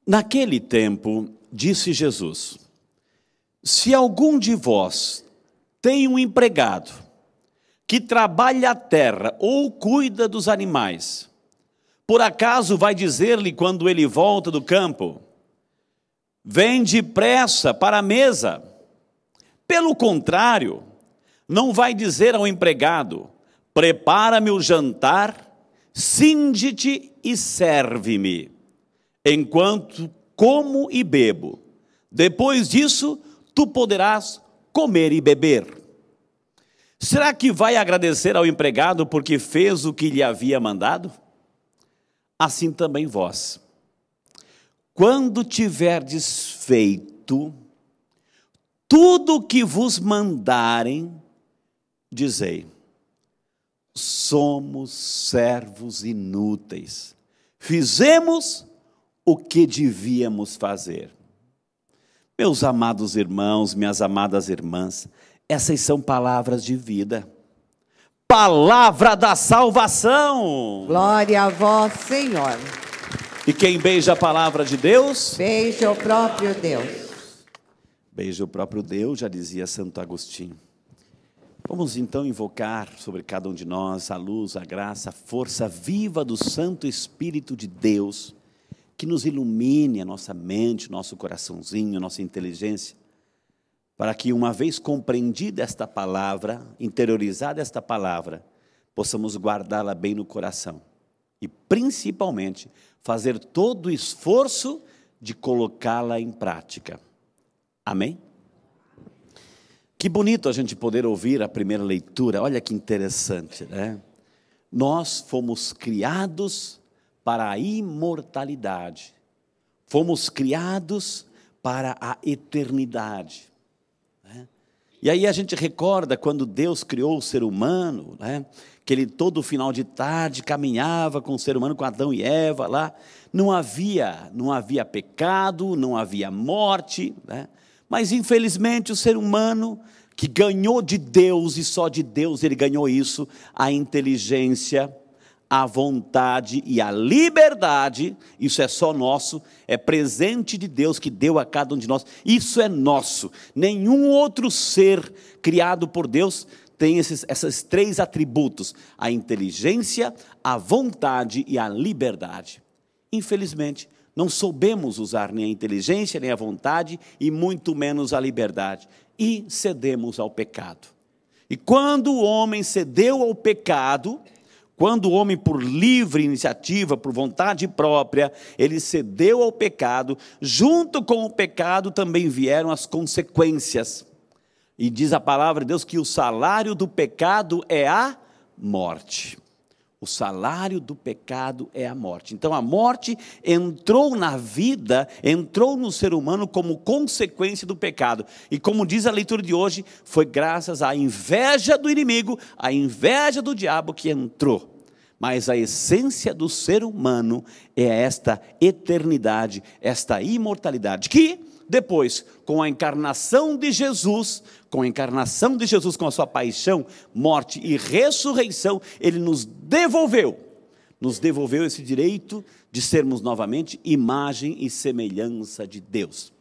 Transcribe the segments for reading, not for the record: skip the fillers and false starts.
Naquele tempo, disse Jesus: se algum de vós tem um empregado que trabalha a terra ou cuida dos animais, por acaso vai dizer-lhe quando ele volta do campo: vem depressa para a mesa? Pelo contrário, não vai dizer ao empregado: prepara-me o jantar, cinge-te e serve-me, enquanto como e bebo. Depois disso, tu poderás comer e beber. Será que vai agradecer ao empregado porque fez o que lhe havia mandado? Assim também vós, quando tiverdes feito tudo o que vos mandarem, dizei: somos servos inúteis, fizemos o que devíamos fazer. Meus amados irmãos, minhas amadas irmãs, essas são palavras de vida, palavra da salvação. Glória a vós, Senhor. E quem beija a palavra de Deus? Beija o próprio Deus. Beija o próprio Deus, já dizia Santo Agostinho. Vamos então invocar sobre cada um de nós a luz, a graça, a força viva do Santo Espírito de Deus, que nos ilumine a nossa mente, nosso coraçãozinho, nossa inteligência, para que, uma vez compreendida esta palavra, interiorizada esta palavra, possamos guardá-la bem no coração e, principalmente, fazer todo o esforço de colocá-la em prática. Amém? Que bonito a gente poder ouvir a primeira leitura. Olha que interessante, né? Nós fomos criados para a imortalidade. Fomos criados para a eternidade, né? E aí a gente recorda quando Deus criou o ser humano, né? Que ele todo final de tarde caminhava com o ser humano, com Adão e Eva lá. Não havia pecado, não havia morte, né? Mas, infelizmente, o ser humano que ganhou de Deus, e só de Deus ele ganhou isso, a inteligência, a vontade e a liberdade, isso é só nosso, é presente de Deus que deu a cada um de nós, isso é nosso. Nenhum outro ser criado por Deus tem esses três atributos: a inteligência, a vontade e a liberdade. Infelizmente, não soubemos usar nem a inteligência, nem a vontade, e muito menos a liberdade, e cedemos ao pecado. E quando o homem cedeu ao pecado, quando o homem, por livre iniciativa, por vontade própria, ele cedeu ao pecado, junto com o pecado também vieram as consequências. E diz a palavra de Deus que o salário do pecado é a morte. O salário do pecado é a morte. Então a morte entrou na vida, entrou no ser humano como consequência do pecado. E como diz a leitura de hoje, foi graças à inveja do inimigo, à inveja do diabo que entrou. Mas a essência do ser humano é esta eternidade, esta imortalidade, que depois, com a encarnação de Jesus, com a sua paixão, morte e ressurreição, ele nos devolveu esse direito de sermos novamente imagem e semelhança de Deus.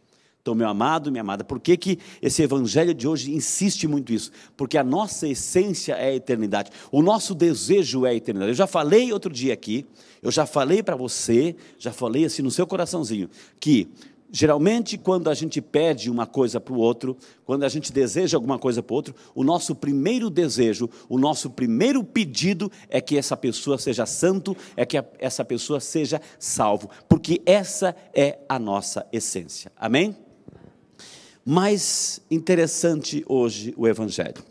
Então, meu amado, minha amada, por que esse evangelho de hoje insiste muito isso? Porque a nossa essência é a eternidade, o nosso desejo é a eternidade. Eu já falei outro dia aqui, eu já falei para você, já falei assim no seu coraçãozinho, que geralmente, quando a gente pede uma coisa para o outro, quando a gente deseja alguma coisa para o outro, o nosso primeiro desejo, o nosso primeiro pedido é que essa pessoa seja santo, é que essa pessoa seja salvo, porque essa é a nossa essência. Amém? Mais interessante hoje o Evangelho.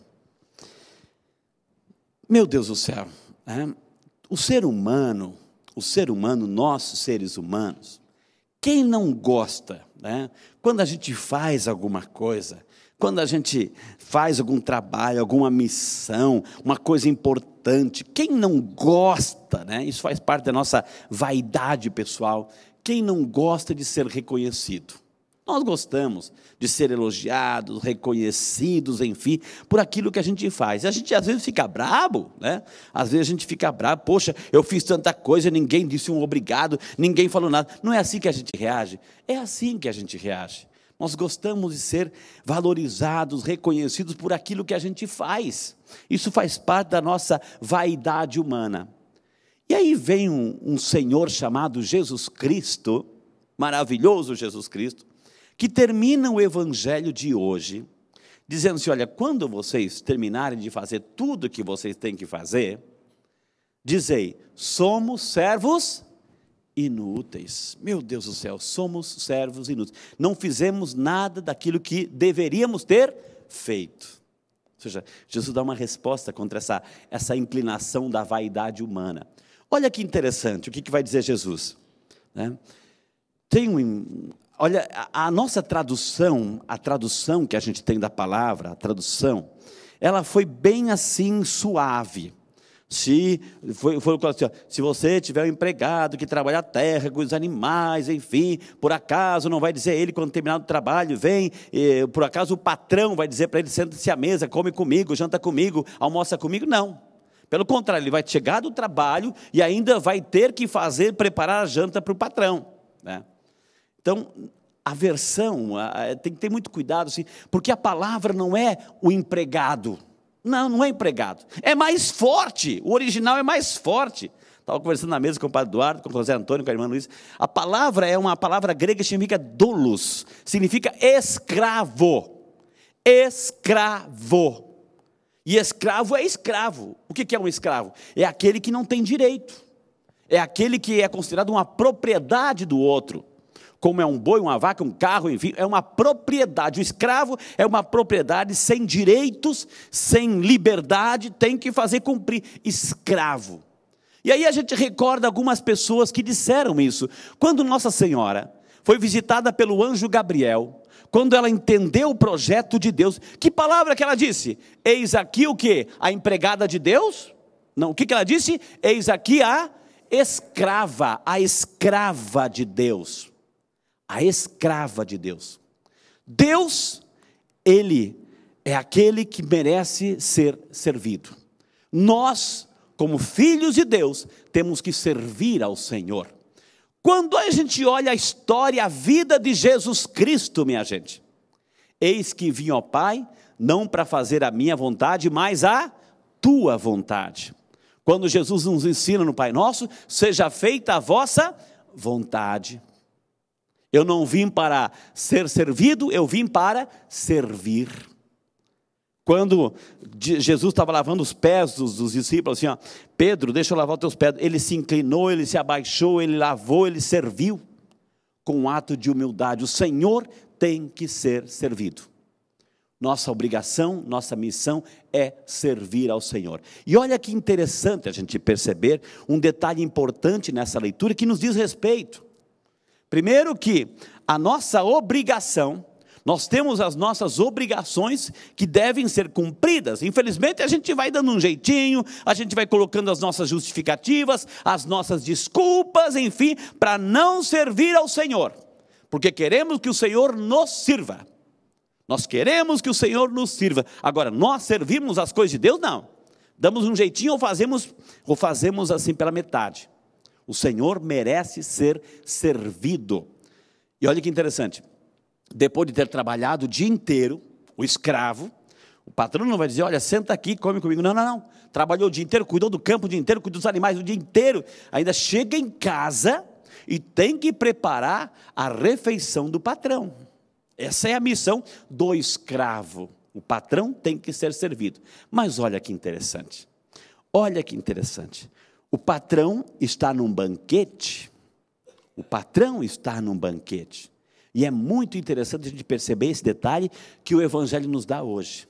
Meu Deus do céu, né? O ser humano, nós seres humanos, quem não gosta, né? Quando a gente faz alguma coisa, quando a gente faz algum trabalho, alguma missão, uma coisa importante, quem não gosta, né? Isso faz parte da nossa vaidade pessoal, quem não gosta de ser reconhecido? Nós gostamos de ser elogiados, reconhecidos, enfim, por aquilo que a gente faz. E a gente às vezes fica brabo, né? Às vezes a gente fica brabo, poxa, eu fiz tanta coisa, ninguém disse um obrigado, ninguém falou nada. Não é assim que a gente reage? É assim que a gente reage. Nós gostamos de ser valorizados, reconhecidos por aquilo que a gente faz. Isso faz parte da nossa vaidade humana. E aí vem um Senhor chamado Jesus Cristo, maravilhoso Jesus Cristo, que termina o evangelho de hoje, dizendo assim, olha, quando vocês terminarem de fazer tudo o que vocês têm que fazer, dizei, somos servos inúteis. Meu Deus do céu, somos servos inúteis. Não fizemos nada daquilo que deveríamos ter feito. Ou seja, Jesus dá uma resposta contra essa inclinação da vaidade humana. Olha que interessante, o que vai dizer Jesus? Né? Olha, a nossa tradução, a tradução que a gente tem da palavra, a tradução, ela foi bem assim suave. Se você tiver um empregado que trabalha a terra, com os animais, enfim, por acaso não vai dizer ele quando terminar o trabalho, vem, por acaso o patrão vai dizer para ele, senta-se à mesa, come comigo, janta comigo, almoça comigo, não. Pelo contrário, ele vai chegar do trabalho e ainda vai ter que preparar a janta para o patrão, né? Então, a versão, tem que ter muito cuidado, assim, porque a palavra não é o empregado. Não é empregado. É mais forte, o original é mais forte. Estava conversando na mesa com o padre Eduardo, com o José Antônio, com a irmã Luísa. A palavra é uma palavra grega que significa doulos, significa escravo. Escravo. E escravo é escravo. O que é um escravo? É aquele que não tem direito. É aquele que é considerado uma propriedade do outro. Como é um boi, uma vaca, um carro, enfim, é uma propriedade. O escravo é uma propriedade sem direitos, sem liberdade, tem que fazer cumprir. Escravo. E aí a gente recorda algumas pessoas que disseram isso. Quando Nossa Senhora foi visitada pelo anjo Gabriel, quando ela entendeu o projeto de Deus, que palavra que ela disse? Eis aqui o quê? A empregada de Deus? Não, o que ela disse? Eis aqui a escrava de Deus. A escrava de Deus. Deus, Ele é aquele que merece ser servido. Nós, como filhos de Deus, temos que servir ao Senhor. Quando a gente olha a história, a vida de Jesus Cristo, minha gente, eis que vim ao Pai, não para fazer a minha vontade, mas a tua vontade. Quando Jesus nos ensina no Pai Nosso, seja feita a vossa vontade. Eu não vim para ser servido, eu vim para servir. Quando Jesus estava lavando os pés dos discípulos, assim, ó, Pedro, deixa eu lavar os teus pés. Ele se inclinou, ele se abaixou, ele lavou, ele serviu com um ato de humildade. O Senhor tem que ser servido. Nossa obrigação, nossa missão é servir ao Senhor. E olha que interessante a gente perceber um detalhe importante nessa leitura que nos diz respeito. Primeiro que a nossa obrigação, nós temos as nossas obrigações que devem ser cumpridas. Infelizmente a gente vai dando um jeitinho, a gente vai colocando as nossas justificativas, as nossas desculpas, enfim, para não servir ao Senhor. Porque queremos que o Senhor nos sirva. Nós queremos que o Senhor nos sirva. Agora, nós servimos as coisas de Deus? Não. Damos um jeitinho ou fazemos assim pela metade. O Senhor merece ser servido. E olha que interessante. Depois de ter trabalhado o dia inteiro, o escravo, o patrão não vai dizer, olha, senta aqui, come comigo. Não. Trabalhou o dia inteiro, cuidou do campo o dia inteiro, cuidou dos animais o dia inteiro. Ainda chega em casa e tem que preparar a refeição do patrão. Essa é a missão do escravo. O patrão tem que ser servido. Mas olha que interessante. Olha que interessante. O patrão está num banquete. O patrão está num banquete. E é muito interessante a gente perceber esse detalhe que o Evangelho nos dá hoje.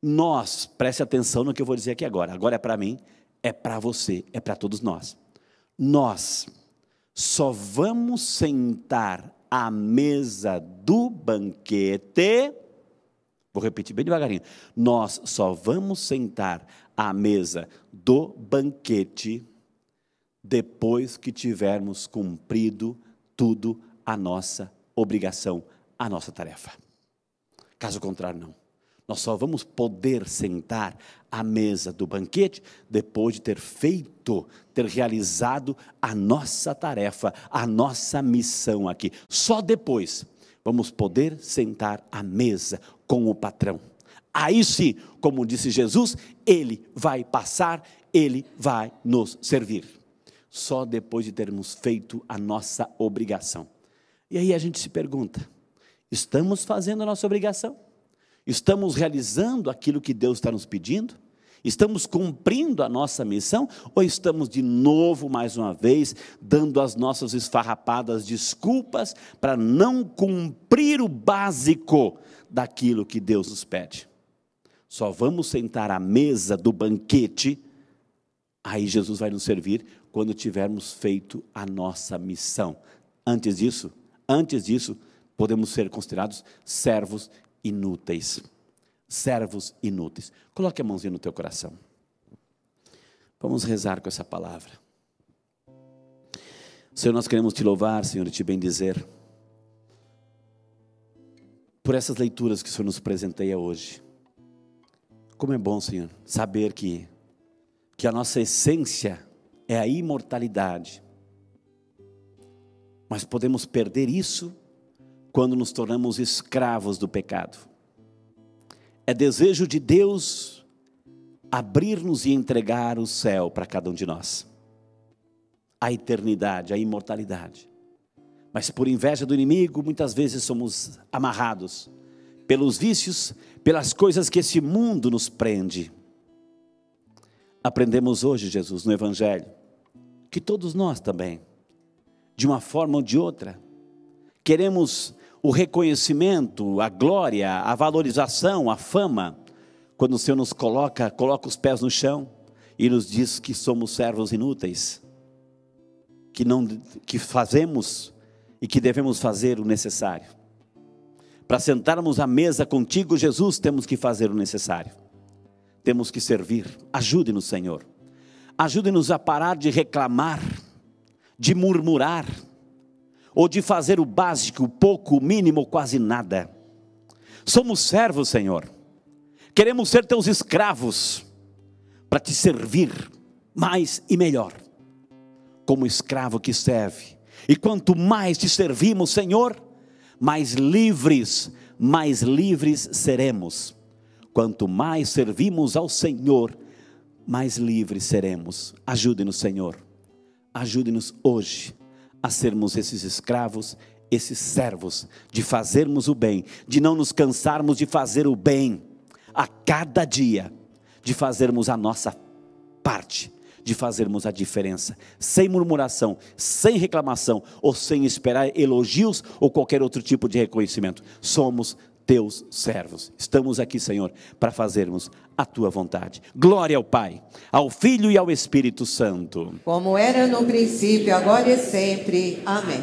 Nós, preste atenção no que eu vou dizer aqui agora. Agora é para mim, é para você, é para todos nós. Nós só vamos sentar à mesa do banquete. Vou repetir bem devagarinho. Nós só vamos sentar à mesa do banquete depois que tivermos cumprido tudo a nossa obrigação a nossa tarefa. Caso contrário, não. Nós só vamos poder sentar à mesa do banquete depois de ter realizado a nossa tarefa, a nossa missão aqui. Só depois vamos poder sentar à mesa com o patrão. Aí sim, como disse Jesus, ele vai passar, ele vai nos servir. Só depois de termos feito a nossa obrigação. E aí a gente se pergunta, estamos fazendo a nossa obrigação? Estamos realizando aquilo que Deus está nos pedindo? Estamos cumprindo a nossa missão? Ou estamos de novo, mais uma vez, dando as nossas esfarrapadas desculpas para não cumprir o básico daquilo que Deus nos pede? Só vamos sentar à mesa do banquete, aí Jesus vai nos servir quando tivermos feito a nossa missão. Antes disso, podemos ser considerados servos inúteis. Servos inúteis. Coloque a mãozinha no teu coração. Vamos rezar com essa palavra. Senhor, nós queremos te louvar, Senhor, e te bendizer por essas leituras que o Senhor nos presenteia hoje. Como é bom, Senhor, saber que a nossa essência é a imortalidade. Mas podemos perder isso quando nos tornamos escravos do pecado. É desejo de Deus abrir-nos e entregar o céu para cada um de nós. A eternidade, a imortalidade. Mas por inveja do inimigo, muitas vezes somos amarrados pelos vícios, pelas coisas que esse mundo nos prende. Aprendemos hoje, Jesus, no Evangelho, que todos nós também, de uma forma ou de outra, queremos o reconhecimento, a glória, a valorização, a fama, quando o Senhor nos coloca os pés no chão e nos diz que somos servos inúteis, que fazemos e que devemos fazer o necessário. Para sentarmos à mesa contigo, Jesus, temos que fazer o necessário. Temos que servir. Ajude-nos, Senhor. Ajude-nos a parar de reclamar, de murmurar, ou de fazer o básico, o pouco, o mínimo, quase nada. Somos servos, Senhor. Queremos ser teus escravos, para te servir mais e melhor, como escravo que serve. E quanto mais te servimos, Senhor, mais livres seremos. Quanto mais servimos ao Senhor, mais livres seremos. Ajude-nos, Senhor. Ajude-nos hoje a sermos esses escravos, esses servos, de fazermos o bem, de não nos cansarmos de fazer o bem, a cada dia, de fazermos a nossa parte, de fazermos a diferença, sem murmuração, sem reclamação, ou sem esperar elogios, ou qualquer outro tipo de reconhecimento. Somos teus servos. Estamos aqui, Senhor, para fazermos a tua vontade. Glória ao Pai, ao Filho e ao Espírito Santo. Como era no princípio, agora e sempre. Amém.